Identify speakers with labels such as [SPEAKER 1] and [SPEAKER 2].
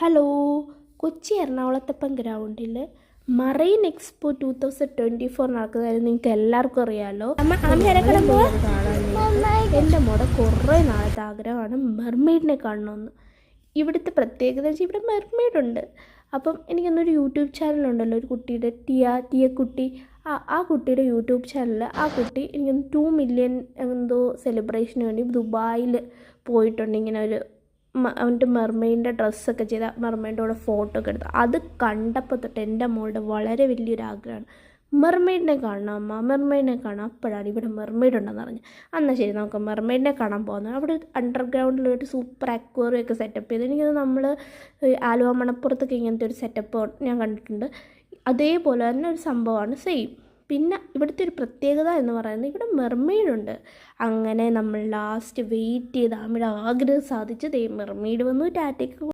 [SPEAKER 1] Hello. Kochi എറണാകുളത്തപ്പം ഗ്രൗണ്ടിൽ marine expo 2024 നടക്കുന്നതായിരുന്നു. നിങ്ങൾക്ക് എല്ലാവർക്കും അറിയാമല്ലോ. എൻ്റെ മോടെ കുറേ നാളത്തെ ആഗ്രഹമാണ് മെർമെയ്ഡിനെ കാണണമെന്ന്. ഇവിടുത്തെ പ്രത്യേകത വെച്ചാൽ ഇവിടെ മെർമെയ്ഡുണ്ട്. അപ്പം എനിക്കൊന്നൊരു യൂട്യൂബ് ചാനലുണ്ടല്ലോ, ഒരു കുട്ടിയുടെ ടിയ കുട്ടി. ആ കുട്ടിയുടെ യൂട്യൂബ് ചാനലിൽ ആ കുട്ടി എനിക്കൊന്ന് 2 മില്യൺ എന്തോ സെലിബ്രേഷന് വേണ്ടി ദുബായിൽ പോയിട്ടുണ്ട്. ഇങ്ങനെ ഒരു അവൻ്റെ മെർമെയ്ഡിൻ്റെ ഡ്രസ്സൊക്കെ ചെയ്ത മെർമെയ്ഡിൻ്റെ കൂടെ ഫോട്ടോ ഒക്കെ എടുത്ത് അത് കണ്ടപ്പോൾ തൊട്ട് എൻ്റെ മോളുടെ വളരെ വലിയൊരു ആഗ്രഹമാണ് മെർമെയ്ഡിനെ കാണണം അമ്മ, മെർമെയ്ഡിനെ കാണാം. അപ്പോഴാണ് ഇവിടെ മെർമെയ്ഡ് ഉണ്ടെന്ന് പറഞ്ഞത്. എന്നാൽ ശരി, നമുക്ക് മെർമെയ്ഡിനെ കാണാൻ പോകുന്നത്. അവിടെ അണ്ടർഗ്രൗണ്ടിലൊരു സൂപ്പർ അക്വേറിയം ഒക്കെ സെറ്റപ്പ് ചെയ്ത്, എനിക്കത് നമ്മൾ ആലുവ മണപ്പുറത്തൊക്കെ ഇങ്ങനത്തെ ഒരു സെറ്റപ്പ് ഞാൻ കണ്ടിട്ടുണ്ട്. അതേപോലെ തന്നെ ഒരു സംഭവമാണ് സെയിം. പിന്നെ ഇവിടുത്തെ ഒരു പ്രത്യേകത എന്ന് പറയുന്നത് ഇവിടെ മെർമെയ്ഡുണ്ട്. അങ്ങനെ നമ്മൾ ലാസ്റ്റ് വെയിറ്റ് ചെയ്ത് അമ്മയുടെ ആഗ്രഹം സാധിച്ച് മെർമെയ്ഡ് വന്നു. ടാറ്റയ്ക്ക്